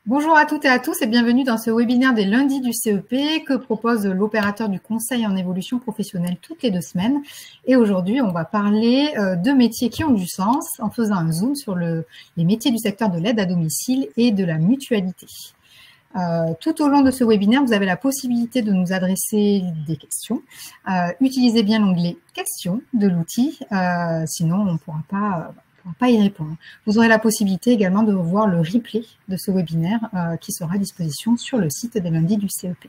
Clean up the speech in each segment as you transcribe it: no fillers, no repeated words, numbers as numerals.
Bonjour à toutes et à tous et bienvenue dans ce webinaire des lundis du CEP que propose l'opérateur du conseil en évolution professionnelle toutes les 2 semaines. Et aujourd'hui, on va parler de métiers qui ont du sens en faisant un zoom sur les métiers du secteur de l'aide à domicile et de la mutualité. Tout au long de ce webinaire, vous avez la possibilité de nous adresser des questions. Utilisez bien l'onglet « Questions » de l'outil, sinon on ne pourra pas y répondre. Vous aurez la possibilité également de voir le replay de ce webinaire qui sera à disposition sur le site des lundis du CEP.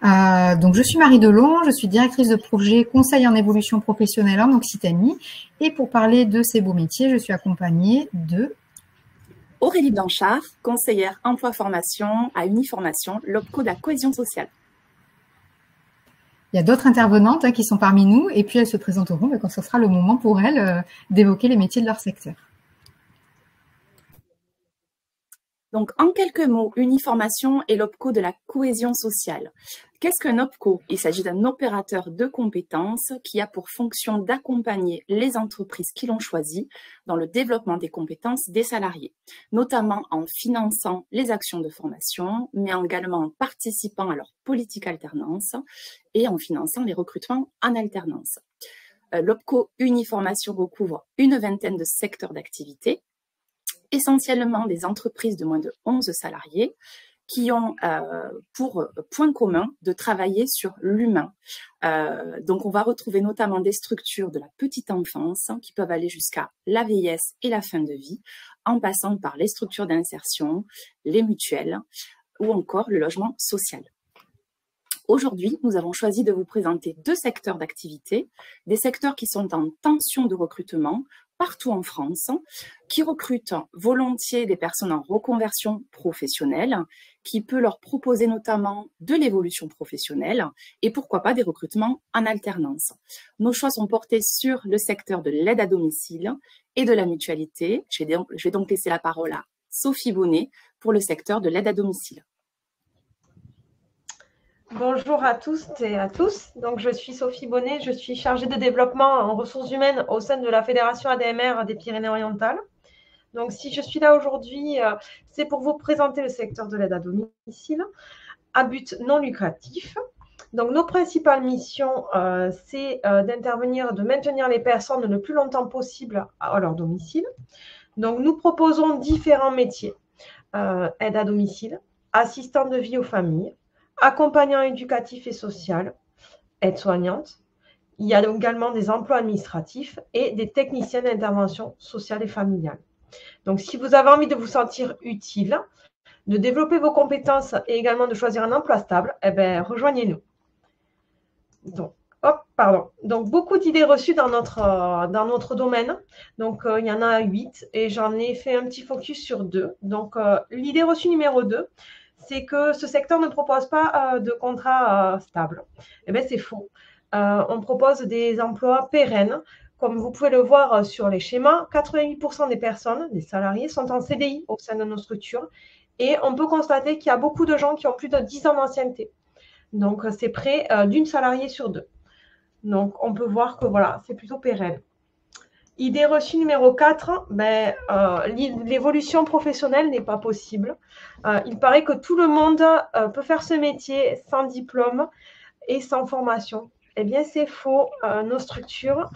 Donc, je suis Marie Delon, je suis directrice de projet Conseil en évolution professionnelle en Occitanie. Et pour parler de ces beaux métiers, je suis accompagnée de Aurélie Blanchard, conseillère emploi-formation à Uniformation, l'OPCO de la cohésion sociale. Il y a d'autres intervenantes qui sont parmi nous et puis elles se présenteront quand ce sera le moment pour elles d'évoquer les métiers de leur secteur. Donc, en quelques mots, Uniformation est l'OPCO de la cohésion sociale. Qu'est-ce qu'un OPCO? Il s'agit d'un opérateur de compétences qui a pour fonction d'accompagner les entreprises qui l'ont choisi dans le développement des compétences des salariés, notamment en finançant les actions de formation, mais également en participant à leur politique alternance et en finançant les recrutements en alternance. L'OPCO Uniformation recouvre une vingtaine de secteurs d'activité, essentiellement des entreprises de moins de 11 salariés qui ont pour point commun de travailler sur l'humain. Donc, on va retrouver notamment des structures de la petite enfance qui peuvent aller jusqu'à la vieillesse et la fin de vie, en passant par les structures d'insertion, les mutuelles ou encore le logement social. Aujourd'hui, nous avons choisi de vous présenter 2 secteurs d'activité, des secteurs qui sont en tension de recrutement partout en France, qui recrutent volontiers des personnes en reconversion professionnelle, qui peut leur proposer notamment de l'évolution professionnelle et pourquoi pas des recrutements en alternance. Nos choix sont portés sur le secteur de l'aide à domicile et de la mutualité. Je vais donc laisser la parole à Sophie Bonnet pour le secteur de l'aide à domicile. Bonjour à tous et à tous. Donc, je suis Sophie Bonnet, je suis chargée de développement en ressources humaines au sein de la Fédération ADMR des Pyrénées-Orientales. Donc, si je suis là aujourd'hui, c'est pour vous présenter le secteur de l'aide à domicile à but non lucratif. Donc, nos principales missions, c'est d'intervenir, de maintenir les personnes le plus longtemps possible à leur domicile. Donc, nous proposons différents métiers. Aide à domicile, assistant de vie aux familles, accompagnant éducatif et social, aide-soignante. Il y a également des emplois administratifs et des techniciens d'intervention sociale et familiale. Donc, si vous avez envie de vous sentir utile, de développer vos compétences et également de choisir un emploi stable, rejoignez-nous. Donc, beaucoup d'idées reçues dans notre domaine. Donc, il y en a 8 et j'en ai fait un petit focus sur 2. Donc, l'idée reçue numéro 2, c'est que ce secteur ne propose pas de contrat stable. C'est faux. On propose des emplois pérennes. Comme vous pouvez le voir sur les schémas, 88% des personnes, des salariés, sont en CDI au sein de nos structures. Et on peut constater qu'il y a beaucoup de gens qui ont plus de 10 ans d'ancienneté. Donc, c'est près d'une salariée sur 2. Donc, on peut voir que voilà, c'est plutôt pérenne. Idée reçue numéro 4, l'évolution professionnelle n'est pas possible. Il paraît que tout le monde peut faire ce métier sans diplôme et sans formation. Eh bien, c'est faux. Nos structures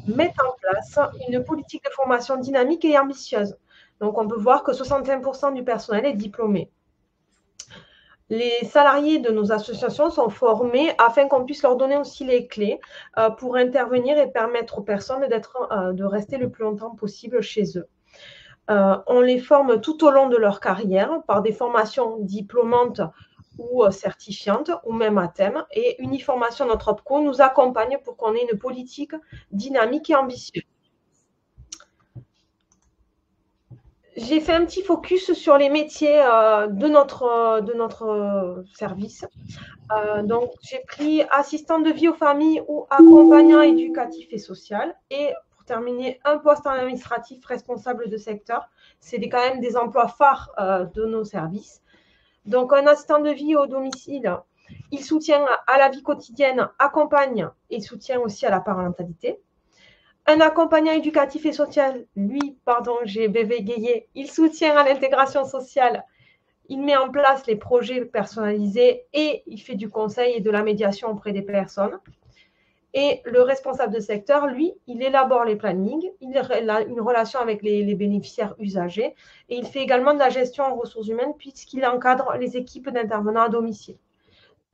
mettent en place une politique de formation dynamique et ambitieuse. Donc, on peut voir que 65% du personnel est diplômé. Les salariés de nos associations sont formés afin qu'on puisse leur donner aussi les clés pour intervenir et permettre aux personnes de rester le plus longtemps possible chez eux. On les forme tout au long de leur carrière par des formations diplômantes ou certifiantes ou même à thème. Et Uniformation, notre OPCO, nous accompagne pour qu'on ait une politique dynamique et ambitieuse. J'ai fait un petit focus sur les métiers de notre service. Donc, j'ai pris assistant de vie aux familles ou accompagnant éducatif et social. Et pour terminer, un poste en administratif responsable de secteur. C'est quand même des emplois phares de nos services. Donc, un assistant de vie au domicile, il soutient à la vie quotidienne, accompagne et soutient aussi à la parentalité. Un accompagnant éducatif et social, lui, j'ai bégayé, il soutient à l'intégration sociale il met en place les projets personnalisés et il fait du conseil et de la médiation auprès des personnes. Et le responsable de secteur, lui, il élabore les plannings, il a une relation avec les bénéficiaires usagers et il fait également de la gestion en ressources humaines puisqu'il encadre les équipes d'intervenants à domicile.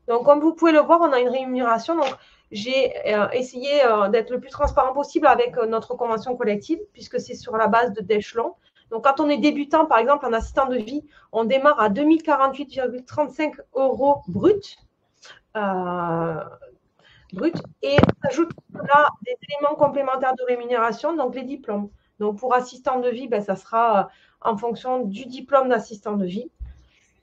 Donc, comme vous pouvez le voir, on a une rémunération. Donc, j'ai essayé d'être le plus transparent possible avec notre convention collective puisque c'est sur la base d'échelons. Donc, quand on est débutant, par exemple, en assistant de vie, on démarre à 2048,35 € brut. Et on ajoute là des éléments complémentaires de rémunération, donc les diplômes. Donc, pour assistant de vie, ça sera en fonction du diplôme d'assistant de vie.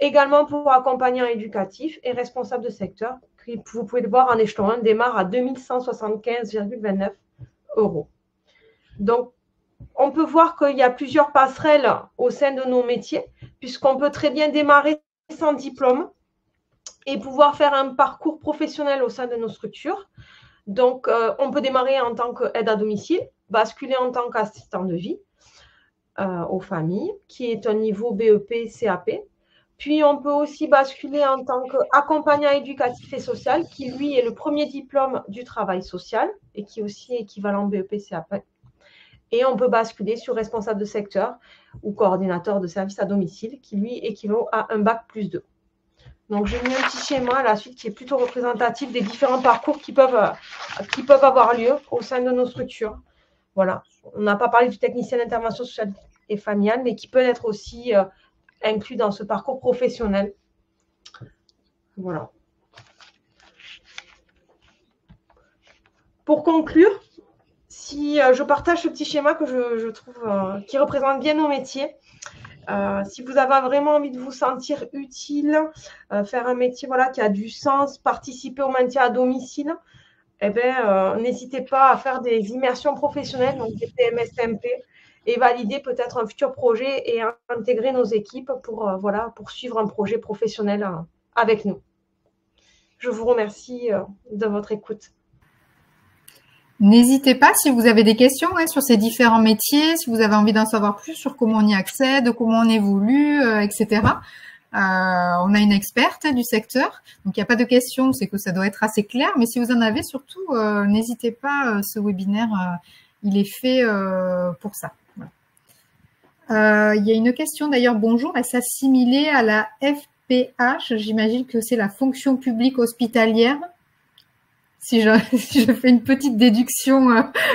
Également pour accompagnant éducatif et responsable de secteur, qui, vous pouvez le voir en échelon 1, démarre à 2175,29 €. Donc, on peut voir qu'il y a plusieurs passerelles au sein de nos métiers, puisqu'on peut très bien démarrer sans diplôme et pouvoir faire un parcours professionnel au sein de nos structures. Donc, on peut démarrer en tant qu'aide à domicile, basculer en tant qu'assistant de vie aux familles, qui est un niveau BEP, CAP. Puis, on peut aussi basculer en tant qu'accompagnant éducatif et social, qui, lui, est le premier diplôme du travail social et qui est aussi équivalent BEP, CAP. Et on peut basculer sur responsable de secteur ou coordinateur de service à domicile, qui, lui, équivaut à un bac plus 2. Donc, j'ai mis un petit schéma à la suite qui est plutôt représentatif des différents parcours qui peuvent avoir lieu au sein de nos structures. Voilà. On n'a pas parlé du technicien d'intervention sociale et familiale, mais qui peut être aussi inclus dans ce parcours professionnel. Voilà. Pour conclure, si je partage ce petit schéma que je trouve qui représente bien nos métiers, si vous avez vraiment envie de vous sentir utile, faire un métier qui a du sens, participer au maintien à domicile, n'hésitez pas à faire des immersions professionnelles, donc des PMS-TMP, et valider peut-être un futur projet et intégrer nos équipes pour suivre un projet professionnel avec nous. Je vous remercie de votre écoute. N'hésitez pas si vous avez des questions sur ces différents métiers, si vous avez envie d'en savoir plus sur comment on y accède, comment on évolue, etc. On a une experte du secteur, donc il n'y a pas de questions, c'est que ça doit être assez clair. Mais si vous en avez, surtout, n'hésitez pas, ce webinaire, il est fait pour ça. Voilà. Il y a une question d'ailleurs, bonjour, est-ce assimilé à la FPH? J'imagine que c'est la fonction publique hospitalière. Si je fais une petite déduction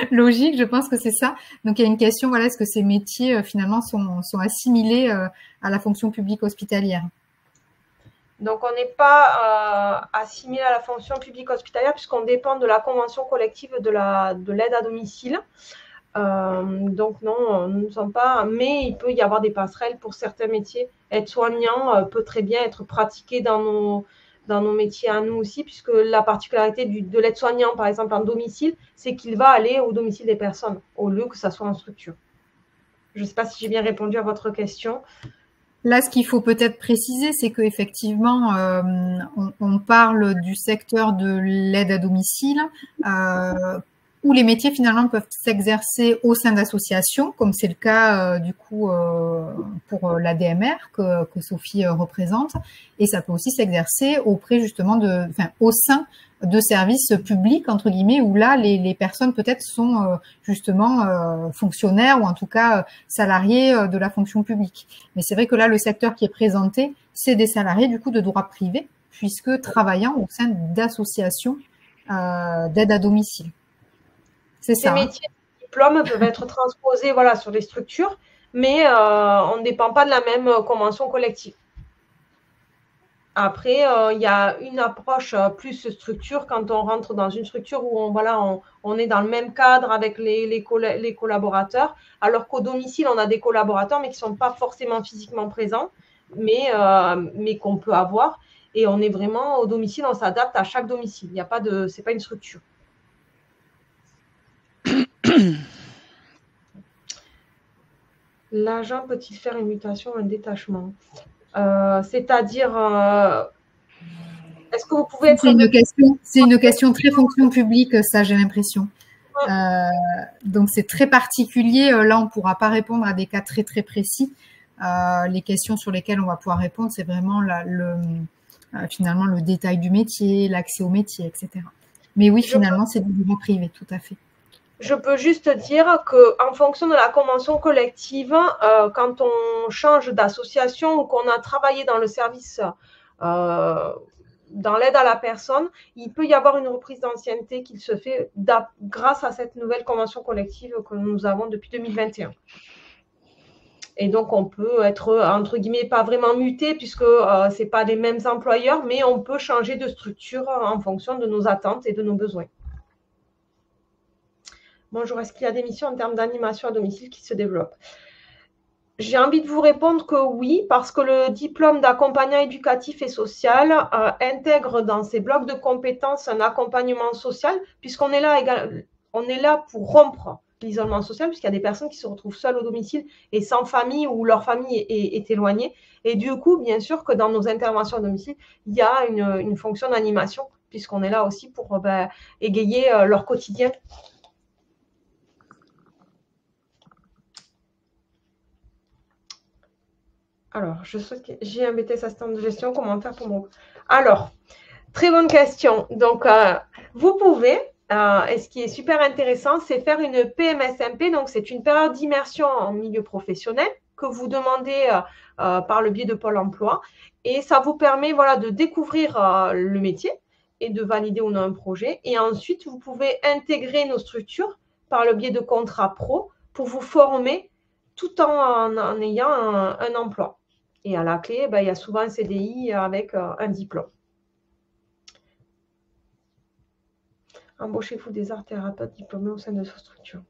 logique, je pense que c'est ça. Donc, il y a une question, est-ce que ces métiers, finalement, sont assimilés à la fonction publique hospitalière? Donc, on n'est pas assimilé à la fonction publique hospitalière puisqu'on dépend de la convention collective de l'aide à domicile. Donc, non, nous ne sommes pas, mais il peut y avoir des passerelles pour certains métiers. Aide-soignant peut très bien être pratiqué dans nos métiers à nous aussi, puisque la particularité de l'aide-soignant, par exemple, en domicile, c'est qu'il va aller au domicile des personnes, au lieu que ça soit en structure. Je ne sais pas si j'ai bien répondu à votre question. Là, ce qu'il faut peut-être préciser, c'est qu'effectivement, on parle du secteur de l'aide à domicile, où les métiers finalement peuvent s'exercer au sein d'associations, comme c'est le cas du coup pour l'ADMR que Sophie représente, et ça peut aussi s'exercer auprès justement au sein de services publics entre guillemets, où là les personnes peut-être sont justement fonctionnaires ou en tout cas salariés de la fonction publique. Mais c'est vrai que là le secteur qui est présenté, c'est des salariés du coup de droit privé, puisque travaillant au sein d'associations d'aide à domicile. C'est ça. Ces métiers de diplôme peuvent être transposés sur les structures, mais on ne dépend pas de la même convention collective. Après, il y a une approche plus structure quand on rentre dans une structure où on est dans le même cadre avec les collaborateurs, alors qu'au domicile, on a des collaborateurs, mais qui ne sont pas forcément physiquement présents, mais qu'on peut avoir. Et on est vraiment au domicile, on s'adapte à chaque domicile. Il n'y a pas de, c'est pas une structure. L'agent peut-il faire une mutation ou un détachement? C'est-à-dire, est-ce que vous pouvez être… C'est une question très fonction publique, ça, j'ai l'impression. Donc, c'est très particulier. Là, on ne pourra pas répondre à des cas très, très précis. Les questions sur lesquelles on va pouvoir répondre, c'est vraiment finalement le détail du métier, l'accès au métier, etc. Mais oui, finalement, c'est du droit privé, tout à fait. Je peux juste dire qu'en fonction de la convention collective, quand on change d'association ou qu'on a travaillé dans le service, dans l'aide à la personne, il peut y avoir une reprise d'ancienneté qui se fait grâce à cette nouvelle convention collective que nous avons depuis 2021. Et donc, on peut être, entre guillemets, pas vraiment muté puisque ce n'est pas les mêmes employeurs, mais on peut changer de structure en fonction de nos attentes et de nos besoins. Bonjour, est-ce qu'il y a des missions en termes d'animation à domicile qui se développent? J'ai envie de vous répondre que oui, parce que le diplôme d'accompagnant éducatif et social intègre dans ses blocs de compétences un accompagnement social, puisqu'on est là pour rompre l'isolement social, puisqu'il y a des personnes qui se retrouvent seules au domicile et sans famille ou leur famille est éloignée. Et du coup, bien sûr que dans nos interventions à domicile, il y a une fonction d'animation, puisqu'on est là aussi pour égayer leur quotidien. Alors, j'ai un BTS assistant de gestion, comment faire pour mon... Alors, très bonne question. Donc, vous pouvez, et ce qui est super intéressant, c'est faire une PMSMP. Donc, c'est une période d'immersion en milieu professionnel que vous demandez par le biais de Pôle emploi. Et ça vous permet de découvrir le métier et de valider ou non un projet. Et ensuite, vous pouvez intégrer nos structures par le biais de contrats pro pour vous former tout en ayant un emploi. Et à la clé, il y a souvent un CDI avec un diplôme. Embauchez-vous des art thérapeutes diplômés au sein de votre structure.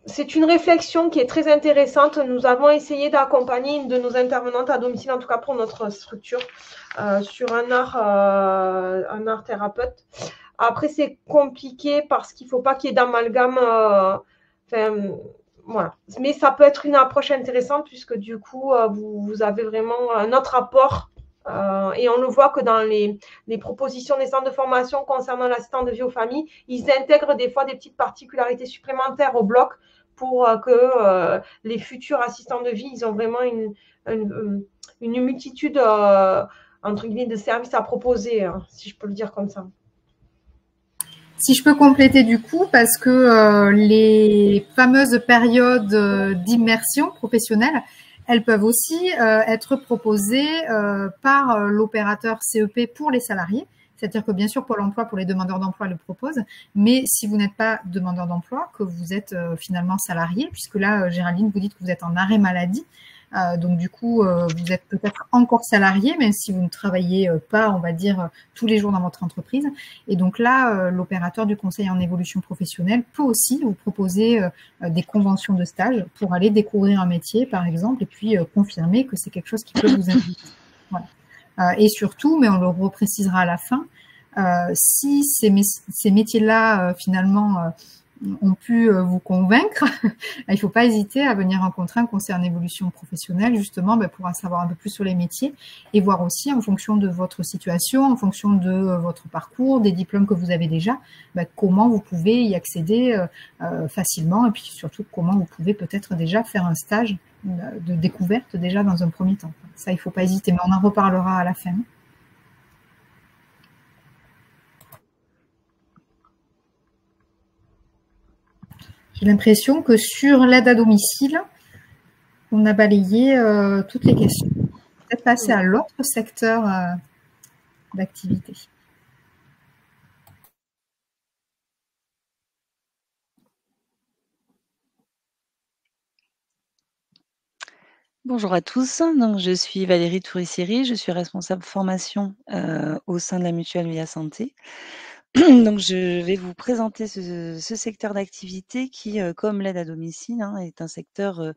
C'est une réflexion qui est très intéressante. Nous avons essayé d'accompagner une de nos intervenantes à domicile, en tout cas pour notre structure, sur un art thérapeute. Après, c'est compliqué parce qu'il ne faut pas qu'il y ait d'amalgame. Voilà. Mais ça peut être une approche intéressante puisque du coup, vous avez vraiment un autre apport. Et on le voit que dans les propositions des centres de formation concernant l'assistant de vie aux familles, ils intègrent des fois des petites particularités supplémentaires au bloc pour que les futurs assistants de vie, ils ont vraiment une multitude, entre guillemets, de services à proposer, hein, si je peux le dire comme ça. Si je peux compléter du coup, parce que les fameuses périodes d'immersion professionnelle, elles peuvent aussi être proposées par l'opérateur CEP pour les salariés. C'est-à-dire que bien sûr, Pôle emploi pour les demandeurs d'emploi le propose, mais si vous n'êtes pas demandeur d'emploi, que vous êtes finalement salarié, puisque là, Géraldine, vous dites que vous êtes en arrêt maladie, donc du coup, vous êtes peut-être encore salarié, même si vous ne travaillez pas, on va dire, tous les jours dans votre entreprise. Et donc là, l'opérateur du conseil en évolution professionnelle peut aussi vous proposer des conventions de stage pour aller découvrir un métier, par exemple, et puis confirmer que c'est quelque chose qui peut vous intéresser. Voilà. Et surtout, mais on le reprécisera à la fin, si ces métiers-là, finalement, ont pu vous convaincre, il ne faut pas hésiter à venir rencontrer un conseiller en évolution professionnelle, justement, pour en savoir un peu plus sur les métiers et voir aussi en fonction de votre situation, en fonction de votre parcours, des diplômes que vous avez déjà, comment vous pouvez y accéder facilement et puis surtout comment vous pouvez peut-être déjà faire un stage de découverte déjà dans un premier temps. Ça, il ne faut pas hésiter, mais on en reparlera à la fin. J'ai l'impression que sur l'aide à domicile, on a balayé toutes les questions. Peut-être passer à l'autre secteur d'activité. Bonjour à tous, donc je suis Valérie Tourissiri, je suis responsable formation au sein de la Mutuelle Via Santé. Donc je vais vous présenter ce secteur d'activité qui, comme l'aide à domicile, est un secteur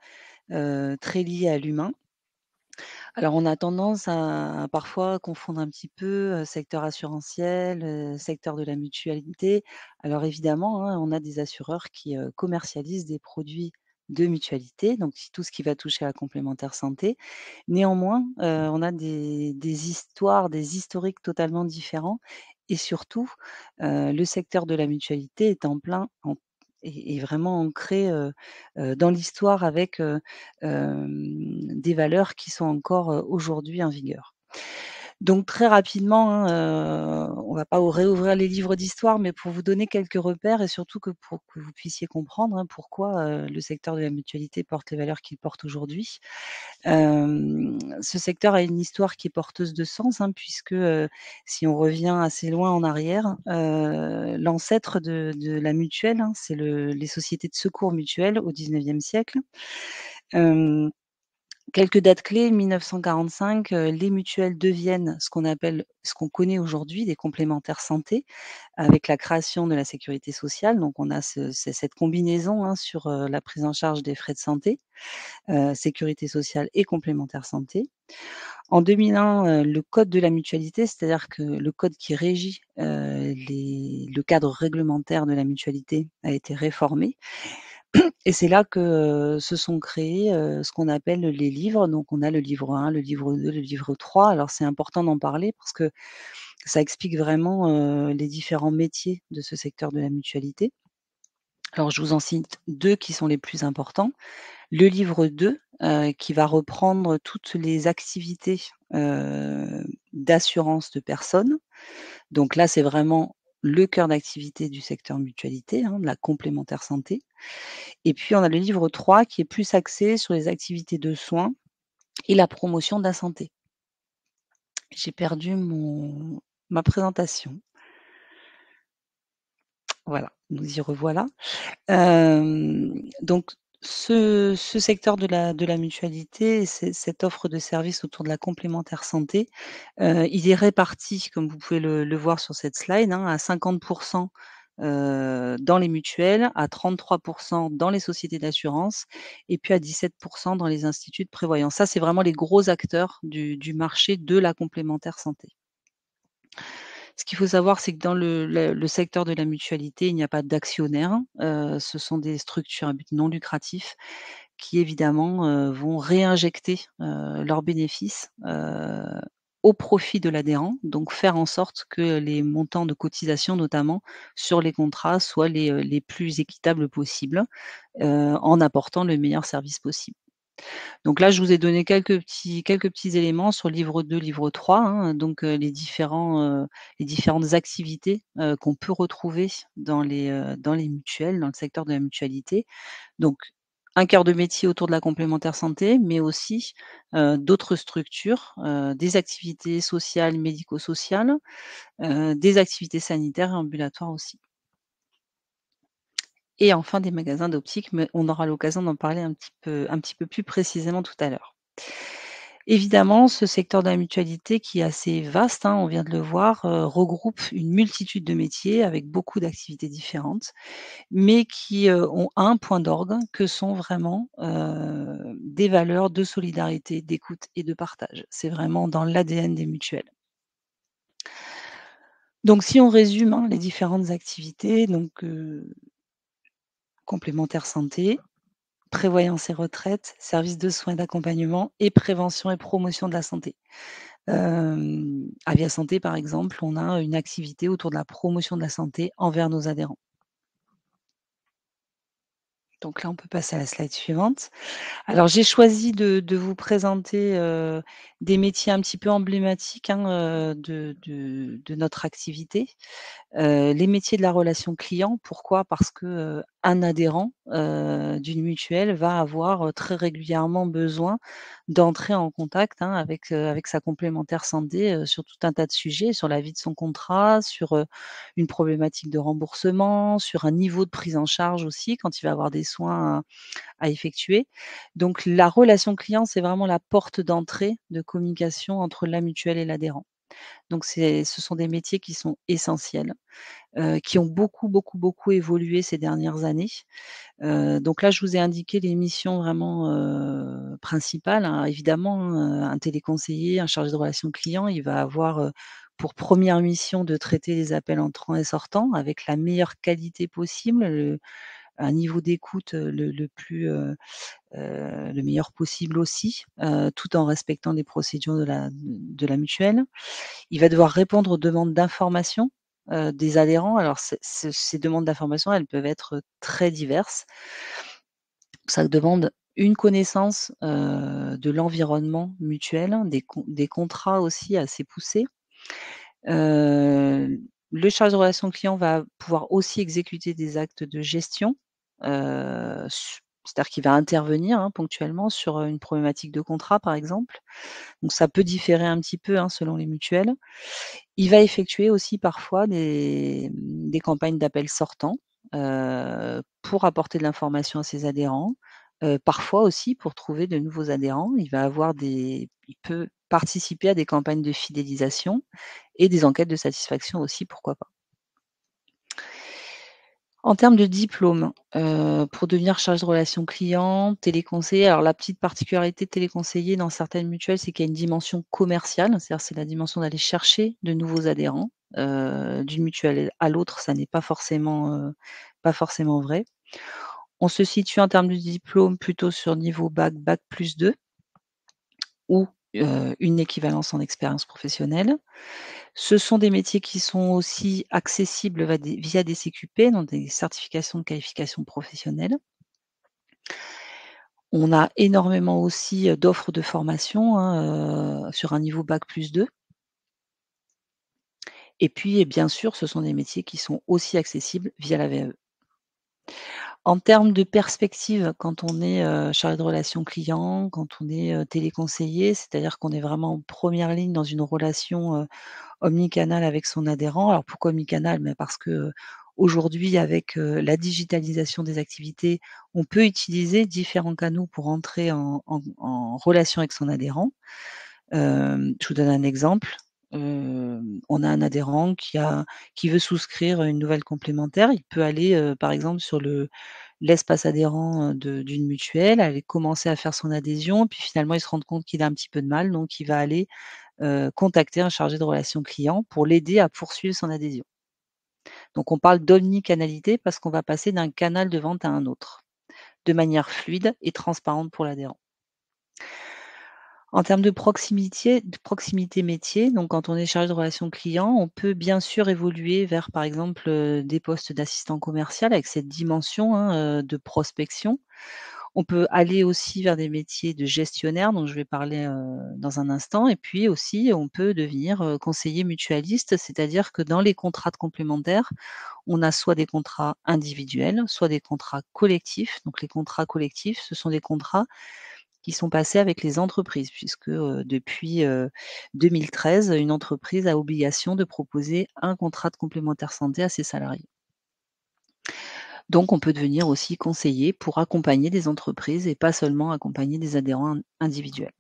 très lié à l'humain. Alors on a tendance à parfois confondre un petit peu secteur assurantiel, secteur de la mutualité. Alors évidemment, on a des assureurs qui commercialisent des produits de mutualité, donc tout ce qui va toucher à la complémentaire santé. Néanmoins, on a des histoires, des historiques totalement différents et surtout, le secteur de la mutualité est vraiment ancré dans l'histoire avec des valeurs qui sont encore aujourd'hui en vigueur. Donc très rapidement, hein, on va pas réouvrir les livres d'histoire, mais pour vous donner quelques repères et surtout pour que vous puissiez comprendre, hein, pourquoi le secteur de la mutualité porte les valeurs qu'il porte aujourd'hui. Ce secteur a une histoire qui est porteuse de sens, hein, puisque si on revient assez loin en arrière, l'ancêtre de la mutuelle, hein, c'est les sociétés de secours mutuels au XIXe siècle. Quelques dates clés, 1945, les mutuelles deviennent ce qu'on connaît aujourd'hui des complémentaires santé, avec la création de la sécurité sociale. Donc on a cette combinaison, hein, sur la prise en charge des frais de santé, sécurité sociale et complémentaire santé. En 2001, le code de la mutualité, c'est-à-dire que le code qui régit le cadre réglementaire de la mutualité a été réformé. Et c'est là que se sont créés ce qu'on appelle les livres. Donc on a le livre 1, le livre 2, le livre 3. Alors c'est important d'en parler parce que ça explique vraiment les différents métiers de ce secteur de la mutualité. Alors je vous en cite 2 qui sont les plus importants. Le livre 2 qui va reprendre toutes les activités d'assurance de personnes. Donc là, c'est vraiment le cœur d'activité du secteur mutualité, hein, de la complémentaire santé. Et puis on a le livre 3 qui est plus axé sur les activités de soins et la promotion de la santé. J'ai perdu ma présentation. Voilà, nous y revoilà. Donc ce secteur de la mutualité, cette offre de services autour de la complémentaire santé, il est réparti, comme vous pouvez le voir sur cette slide, hein, à 50% dans les mutuelles, à 33% dans les sociétés d'assurance et puis à 17% dans les instituts de prévoyance. Ça, c'est vraiment les gros acteurs du marché de la complémentaire santé. Ce qu'il faut savoir, c'est que dans le secteur de la mutualité, il n'y a pas d'actionnaires. Ce sont des structures à but non lucratif qui évidemment vont réinjecter leurs bénéfices au profit de l'adhérent, donc faire en sorte que les montants de cotisation notamment sur les contrats soient les plus équitables possibles, en apportant le meilleur service possible. Donc là, je vous ai donné quelques petits éléments sur livre 2, livre 3, hein, donc les différentes activités qu'on peut retrouver dans les mutuelles, dans le secteur de la mutualité. Donc un cœur de métier autour de la complémentaire santé, mais aussi d'autres structures, des activités sociales, médico-sociales, des activités sanitaires et ambulatoires aussi. Et enfin des magasins d'optique, mais on aura l'occasion d'en parler un petit peu plus précisément tout à l'heure. Évidemment, ce secteur de la mutualité qui est assez vaste, hein, on vient de le voir, regroupe une multitude de métiers avec beaucoup d'activités différentes, mais qui ont un point d'orgue que sont vraiment des valeurs de solidarité, d'écoute et de partage. C'est vraiment dans l'ADN des mutuelles. Donc si on résume, hein, les différentes activités, donc complémentaire santé, prévoyance et retraite, services de soins et d'accompagnement et prévention et promotion de la santé. Avia Santé, par exemple, on a une activité autour de la promotion de la santé envers nos adhérents. Donc là, on peut passer à la slide suivante. Alors, j'ai choisi de vous présenter des métiers un petit peu emblématiques, hein, de notre activité. Les métiers de la relation client, pourquoi? Parce que, un adhérent, d'une mutuelle va avoir, très régulièrement besoin d'entrer en contact, hein, avec sa complémentaire santé, sur tout un tas de sujets, sur la vie de son contrat, sur, une problématique de remboursement, sur un niveau de prise en charge aussi quand il va avoir des soins à effectuer. Donc la relation client, c'est vraiment la porte d'entrée de communication entre la mutuelle et l'adhérent. Donc ce sont des métiers qui sont essentiels, qui ont beaucoup, beaucoup, beaucoup évolué ces dernières années. Donc là, je vous ai indiqué les missions vraiment, principales, hein. Évidemment, hein, un téléconseiller, un chargé de relations clients, il va avoir, pour première mission de traiter les appels entrants et sortants avec la meilleure qualité possible, un niveau d'écoute, le meilleur possible aussi, tout en respectant les procédures de la mutuelle. Il va devoir répondre aux demandes d'information des adhérents. Alors ces demandes d'information, elles peuvent être très diverses. Ça demande une connaissance, de l'environnement mutuel, des contrats aussi assez poussés. Le chargé de relations client va pouvoir aussi exécuter des actes de gestion, c'est-à-dire qu'il va intervenir, hein, ponctuellement sur, une problématique de contrat, par exemple. Donc ça peut différer un petit peu, hein, selon les mutuelles. Il va effectuer aussi parfois des campagnes d'appels sortants, pour apporter de l'information à ses adhérents, parfois aussi pour trouver de nouveaux adhérents. Il peut participer à des campagnes de fidélisation et des enquêtes de satisfaction aussi, pourquoi pas. En termes de diplôme, pour devenir chargé de relations clients, téléconseiller, alors la petite particularité de téléconseiller dans certaines mutuelles, c'est qu'il y a une dimension commerciale, c'est-à-dire c'est la dimension d'aller chercher de nouveaux adhérents. D'une mutuelle à l'autre, ça n'est pas forcément vrai. On se situe en termes de diplôme plutôt sur niveau bac, bac+2 ou une équivalence en expérience professionnelle. Ce sont des métiers qui sont aussi accessibles via des CQP, donc des certifications de qualification professionnelle. On a énormément aussi, d'offres de formation, hein, sur un niveau bac+2. Et puis, bien sûr, ce sont des métiers qui sont aussi accessibles via la VAE. En termes de perspective, quand on est, chargé de relations clients, quand on est, téléconseiller, c'est-à-dire qu'on est vraiment en première ligne dans une relation, omnicanal avec son adhérent. Alors pourquoi omnicanal? Mais parce que, aujourd'hui avec, la digitalisation des activités, on peut utiliser différents canaux pour entrer en relation avec son adhérent. Je vous donne un exemple. On a un adhérent qui veut souscrire une nouvelle complémentaire. Il peut aller, par exemple sur l'espace adhérent, d'une mutuelle, aller commencer à faire son adhésion, puis finalement il se rend compte qu'il a un petit peu de mal, donc il va aller contacter un chargé de relations clients pour l'aider à poursuivre son adhésion. Donc on parle d'omnicanalité parce qu'on va passer d'un canal de vente à un autre, de manière fluide et transparente pour l'adhérent. En termes de proximité métier, donc quand on est chargé de relations clients, on peut bien sûr évoluer vers, par exemple, des postes d'assistant commercial avec cette dimension, hein, de prospection. On peut aller aussi vers des métiers de gestionnaire dont je vais parler, dans un instant et puis aussi on peut devenir, conseiller mutualiste, c'est-à-dire que dans les contrats de complémentaires, on a soit des contrats individuels, soit des contrats collectifs. Donc les contrats collectifs, ce sont des contrats qui sont passés avec les entreprises puisque, depuis, 2013, une entreprise a obligation de proposer un contrat de complémentaire santé à ses salariés. Donc on peut devenir aussi conseiller pour accompagner des entreprises et pas seulement accompagner des adhérents individuels.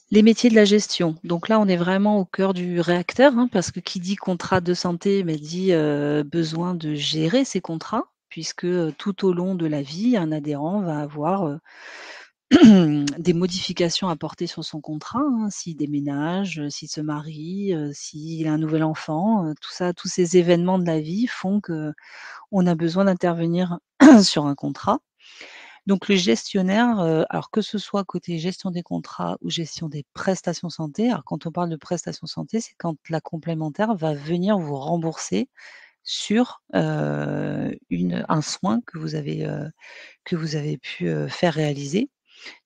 Les métiers de la gestion. Donc là, on est vraiment au cœur du réacteur, hein, parce que qui dit contrat de santé, mais dit, besoin de gérer ces contrats, puisque, tout au long de la vie, un adhérent va avoir, des modifications à apporter sur son contrat, hein, s'il déménage, s'il se marie, s'il a un nouvel enfant, tout ça, tous ces événements de la vie font qu'on a besoin d'intervenir sur un contrat. Donc le gestionnaire, alors que ce soit côté gestion des contrats ou gestion des prestations santé, alors quand on parle de prestations santé, c'est quand la complémentaire va venir vous rembourser sur, un soin que vous avez pu, faire réaliser.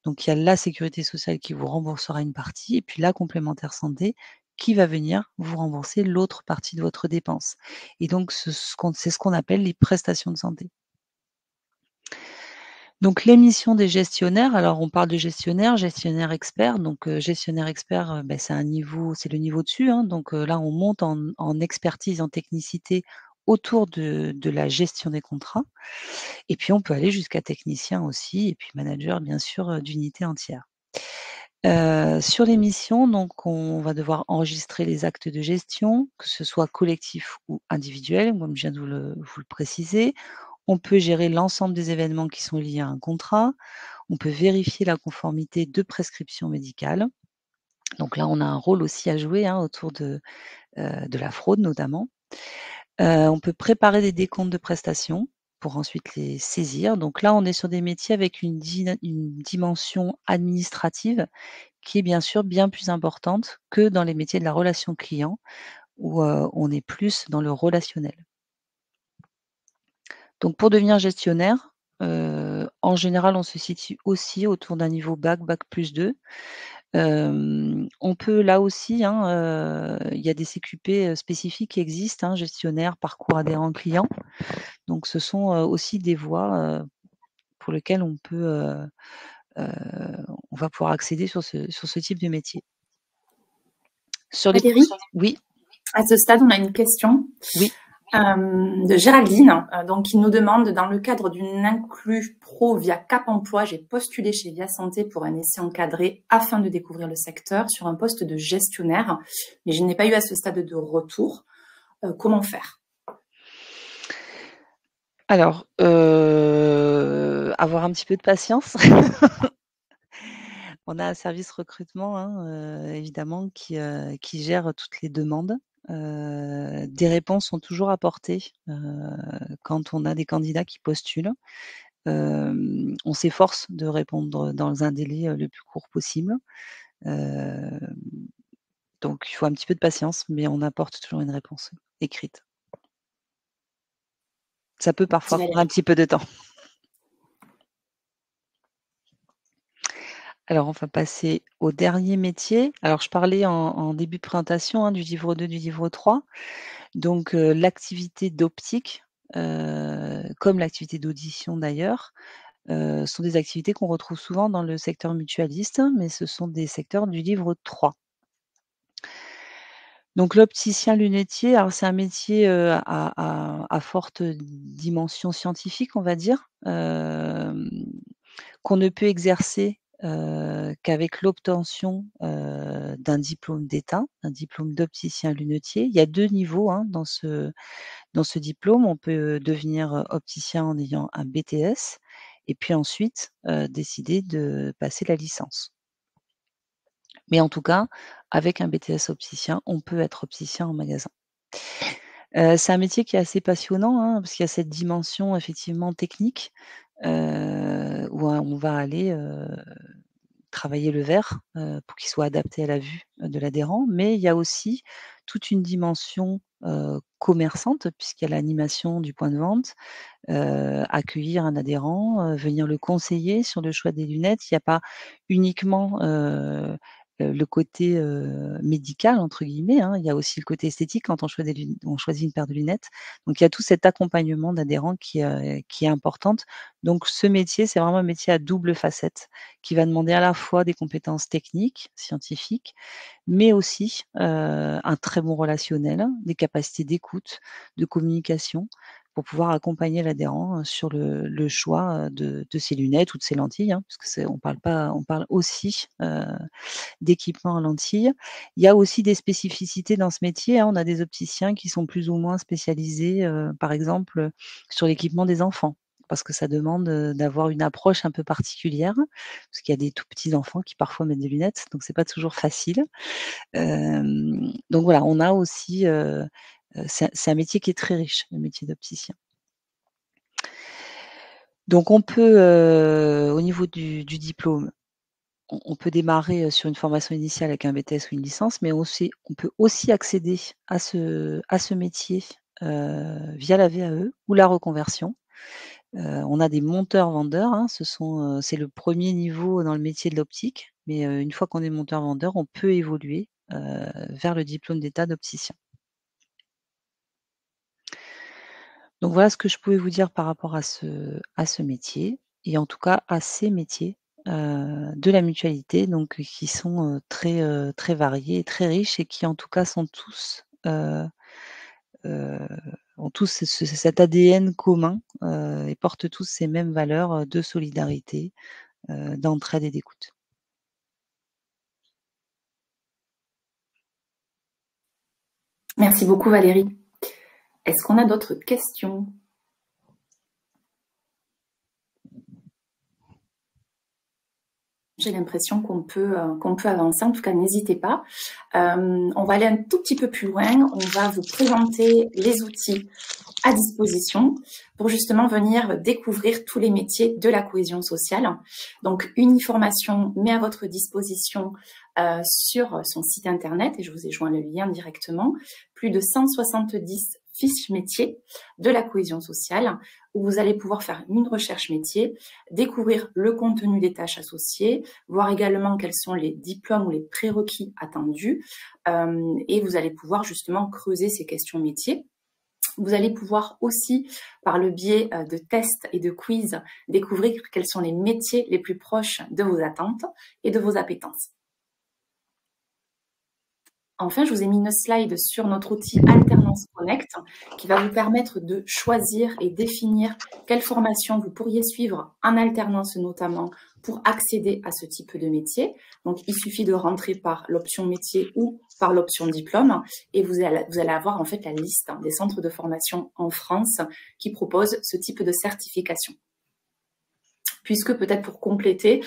Donc il y a la sécurité sociale qui vous remboursera une partie et puis la complémentaire santé qui va venir vous rembourser l'autre partie de votre dépense. Et donc c'est ce qu'on appelle les prestations de santé. Donc les missions des gestionnaires, alors on parle de gestionnaire expert. Donc gestionnaire expert, c'est le niveau dessus, hein. Donc là on monte en expertise, en technicité autour de la gestion des contrats et puis on peut aller jusqu'à technicien aussi et puis manager bien sûr, d'unités entières. Sur les missions, donc on va devoir enregistrer les actes de gestion, que ce soit collectif ou individuel, comme je viens de vous le préciser. On peut gérer l'ensemble des événements qui sont liés à un contrat. On peut vérifier la conformité de prescriptions médicales. Donc là, on a un rôle aussi à jouer, hein, autour de la fraude notamment. On peut préparer des décomptes de prestations pour ensuite les saisir. Donc là, on est sur des métiers avec une dimension administrative qui est bien sûr bien plus importante que dans les métiers de la relation client où, on est plus dans le relationnel. Donc pour devenir gestionnaire, en général, on se situe aussi autour d'un niveau bac, bac+2. On peut là aussi, hein, il y a des CQP, spécifiques qui existent, hein, gestionnaire, parcours adhérent client. Donc ce sont, aussi des voies, pour lesquelles on peut, on va pouvoir accéder sur ce type de métier. Sur les Valérie, oui, à ce stade, on a une question. oui. De Géraldine, donc qui nous demande, dans le cadre d'une inclus pro via Cap Emploi, j'ai postulé chez Via Santé pour un essai encadré afin de découvrir le secteur sur un poste de gestionnaire, mais je n'ai pas eu à ce stade de retour. Comment faire? Alors, avoir un petit peu de patience. On a un service recrutement, hein, évidemment qui gère toutes les demandes. Des réponses sont toujours apportées, quand on a des candidats qui postulent. On s'efforce de répondre dans un délai, le plus court possible. Hem, donc il faut un petit peu de patience, mais on apporte toujours une réponse écrite. Ça peut Merci parfois prendre un Valérie. petit peu de temps. Alors, on va passer au dernier métier. Alors, je parlais en début de présentation, hein, du livre 2, du livre 3. Donc, l'activité d'optique, comme l'activité d'audition d'ailleurs, sont des activités qu'on retrouve souvent dans le secteur mutualiste, mais ce sont des secteurs du livre 3. Donc l'opticien lunetier, alors c'est un métier, à forte dimension scientifique, on va dire, qu'on ne peut exercer, qu'avec l'obtention, d'un diplôme d'État, un diplôme d'opticien lunetier. Il y a 2 niveaux, hein, dans ce diplôme. On peut devenir, opticien en ayant un BTS et puis ensuite, décider de passer la licence. Mais en tout cas, avec un BTS opticien, on peut être opticien en magasin. C'est un métier qui est assez passionnant, hein, parce qu'il y a cette dimension effectivement technique, où on va aller, travailler le verre, pour qu'il soit adapté à la vue, de l'adhérent. Mais il y a aussi toute une dimension, commerçante puisqu'il y a l'animation du point de vente, accueillir un adhérent, venir le conseiller sur le choix des lunettes. Il y a pas uniquement, le côté, «médical» entre guillemets, hein, il y a aussi le côté esthétique quand on choisit une paire de lunettes. Donc il y a tout cet accompagnement d'adhérents qui est importante. Donc ce métier, c'est vraiment un métier à double facette, qui va demander à la fois des compétences techniques, scientifiques, mais aussi, un très bon relationnel, des capacités d'écoute, de communication pour pouvoir accompagner l'adhérent, sur le choix, de ses lunettes ou de ses lentilles, hein, parce que on parle aussi, d'équipement en lentilles. Il y a aussi des spécificités dans ce métier, hein. On a des opticiens qui sont plus ou moins spécialisés, par exemple, sur l'équipement des enfants, parce que ça demande, d'avoir une approche un peu particulière, parce qu'il y a des tout petits enfants qui parfois mettent des lunettes, donc c'est pas toujours facile. Donc voilà, on a aussi, c'est un métier qui est très riche, le métier d'opticien. Donc on peut, au niveau du diplôme, on peut démarrer, sur une formation initiale avec un BTS ou une licence, mais on peut aussi accéder à ce métier, via la VAE ou la reconversion. On a des monteurs-vendeurs, hein, c'est le premier niveau dans le métier de l'optique, mais une fois qu'on est monteur-vendeur, on peut évoluer, vers le diplôme d'état d'opticien. Donc voilà ce que je pouvais vous dire par rapport à ce métier et en tout cas à ces métiers, de la mutualité donc qui sont, très, très variés et très riches et qui en tout cas sont tous, heu, ont tous cet ADN commun, et portent tous ces mêmes valeurs, de solidarité, d'entraide et d'écoute. Merci beaucoup Valérie. Est-ce qu'on a d'autres questions? j'ai l'impression qu'on peut avancer. En tout cas, n'hésitez pas. On va aller un tout petit peu plus loin. On va vous présenter les outils à disposition pour justement venir découvrir tous les métiers de la cohésion sociale. Donc, Uniformation met à votre disposition sur son site internet, et je vous ai joint le lien directement, plus de 170 fiches métiers de la cohésion sociale, où vous allez pouvoir faire une recherche métier, découvrir le contenu des tâches associées, voir également quels sont les diplômes ou les prérequis attendus, et vous allez pouvoir justement creuser ces questions métiers. Vous allez pouvoir aussi, par le biais de tests et de quiz, découvrir quels sont les métiers les plus proches de vos attentes et de vos appétences. Enfin, je vous ai mis une slide sur notre outil Alternance Connect qui va vous permettre de choisir et définir quelle formation vous pourriez suivre en alternance notamment pour accéder à ce type de métier. Donc, il suffit de rentrer par l'option métier ou par l'option diplôme et vous allez avoir en fait la liste des centres de formation en France qui proposent ce type de certification. Puisque peut-être pour compléter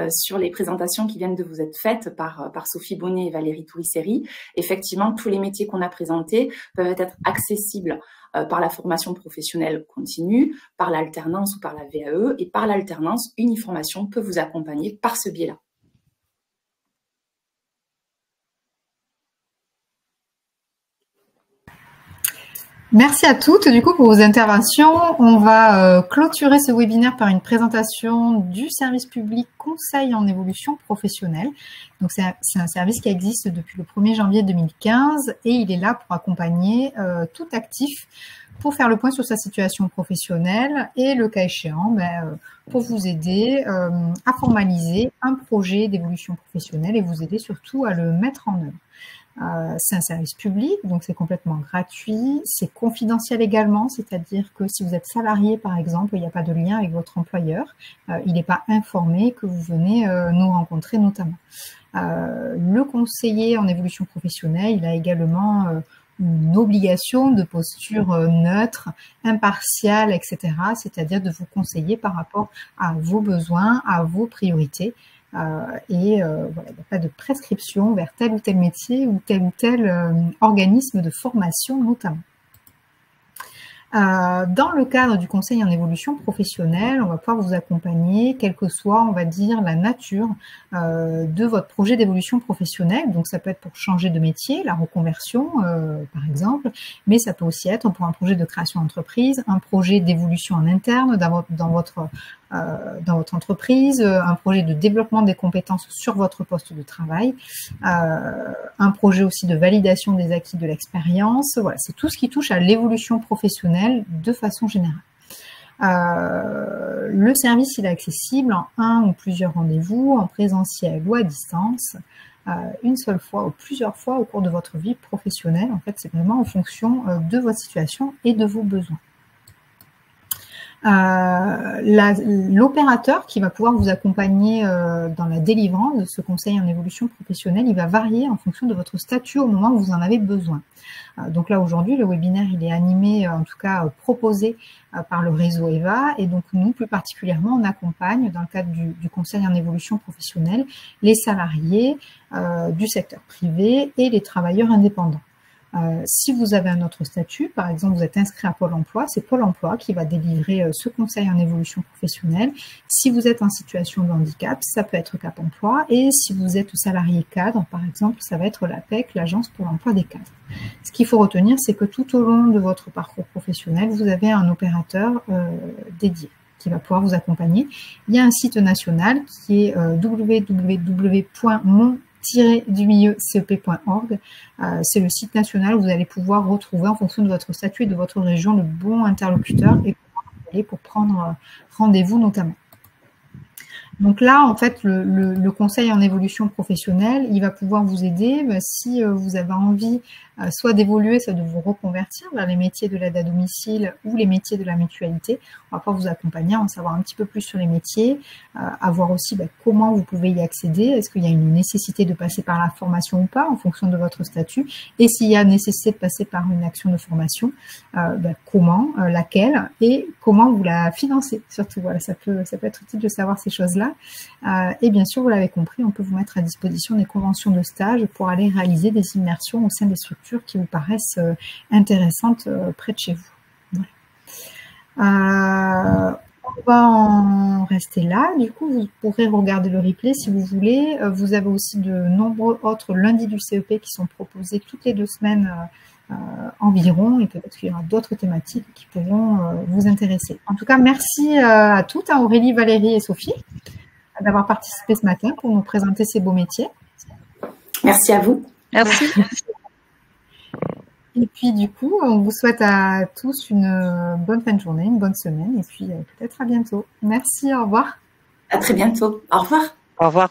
sur les présentations qui viennent de vous être faites par Sophie Bonnet et Valérie Tourisseri, effectivement, tous les métiers qu'on a présentés peuvent être accessibles par la formation professionnelle continue, par l'alternance ou par la VAE, et par l'alternance, Uniformation peut vous accompagner par ce biais-là. Merci à toutes du coup pour vos interventions. On va clôturer ce webinaire par une présentation du service public Conseil en évolution professionnelle. Donc c'est un service qui existe depuis le 1er janvier 2015 et il est là pour accompagner tout actif pour faire le point sur sa situation professionnelle et le cas échéant pour vous aider à formaliser un projet d'évolution professionnelle et vous aider surtout à le mettre en œuvre. C'est un service public, donc c'est complètement gratuit, c'est confidentiel également, c'est-à-dire que si vous êtes salarié par exemple, il n'y a pas de lien avec votre employeur, il n'est pas informé que vous venez nous rencontrer notamment. Le conseiller en évolution professionnelle, il a également une obligation de posture neutre, impartiale, etc., c'est-à-dire de vous conseiller par rapport à vos besoins, à vos priorités. Voilà, il n'y a pas de prescription vers tel ou tel métier ou tel organisme de formation notamment. Dans le cadre du conseil en évolution professionnelle, on va pouvoir vous accompagner, quelle que soit, on va dire, la nature de votre projet d'évolution professionnelle. Donc, ça peut être pour changer de métier, la reconversion, par exemple, mais ça peut aussi être pour un projet de création d'entreprise, un projet d'évolution en interne dans votre entreprise, un projet de développement des compétences sur votre poste de travail, un projet aussi de validation des acquis de l'expérience. Voilà, c'est tout ce qui touche à l'évolution professionnelle de façon générale. Le service, il est accessible en un ou plusieurs rendez-vous, en présentiel ou à distance, une seule fois ou plusieurs fois au cours de votre vie professionnelle. En fait, c'est vraiment en fonction de votre situation et de vos besoins. L'opérateur qui va pouvoir vous accompagner dans la délivrance de ce conseil en évolution professionnelle, il va varier en fonction de votre statut au moment où vous en avez besoin. Donc là, aujourd'hui, le webinaire, il est animé, en tout cas proposé par le réseau EVA. Et donc, nous, plus particulièrement, on accompagne, dans le cadre du conseil en évolution professionnelle, les salariés du secteur privé et les travailleurs indépendants. Si vous avez un autre statut, par exemple, vous êtes inscrit à Pôle emploi, c'est Pôle emploi qui va délivrer ce conseil en évolution professionnelle. Si vous êtes en situation de handicap, ça peut être Cap emploi. Et si vous êtes salarié cadre, par exemple, ça va être l'APEC, l'Agence pour l'emploi des cadres. Ce qu'il faut retenir, c'est que tout au long de votre parcours professionnel, vous avez un opérateur dédié qui va pouvoir vous accompagner. Il y a un site national qui est www.mon-cep.org. C'est le site national où vous allez pouvoir retrouver, en fonction de votre statut et de votre région, le bon interlocuteur et pour prendre rendez-vous notamment. Donc là, en fait, le conseil en évolution professionnelle, il va pouvoir vous aider si vous avez envie soit d'évoluer, soit de vous reconvertir vers les métiers de l'aide à domicile ou les métiers de la mutualité. On va pouvoir vous accompagner, en savoir un petit peu plus sur les métiers, à voir aussi comment vous pouvez y accéder. Est-ce qu'il y a une nécessité de passer par la formation ou pas en fonction de votre statut? Et s'il y a nécessité de passer par une action de formation, comment, laquelle et comment vous la financez surtout. Voilà, ça peut être utile de savoir ces choses-là. Et bien sûr, vous l'avez compris, on peut vous mettre à disposition des conventions de stage pour aller réaliser des immersions au sein des structures qui vous paraissent intéressantes près de chez vous. Voilà. On va en rester là. Du coup, vous pourrez regarder le replay si vous voulez. Vous avez aussi de nombreux autres lundis du CEP qui sont proposés toutes les 2 semaines environ, et peut-être qu'il y aura d'autres thématiques qui pourront vous intéresser. En tout cas, merci à toutes, Aurélie, Valérie et Sophie, d'avoir participé ce matin pour nous présenter ces beaux métiers. Merci à vous. Merci. Et puis du coup, on vous souhaite à tous une bonne fin de journée, une bonne semaine, et puis peut-être à bientôt. Merci, au revoir. À très bientôt. Au revoir. Au revoir.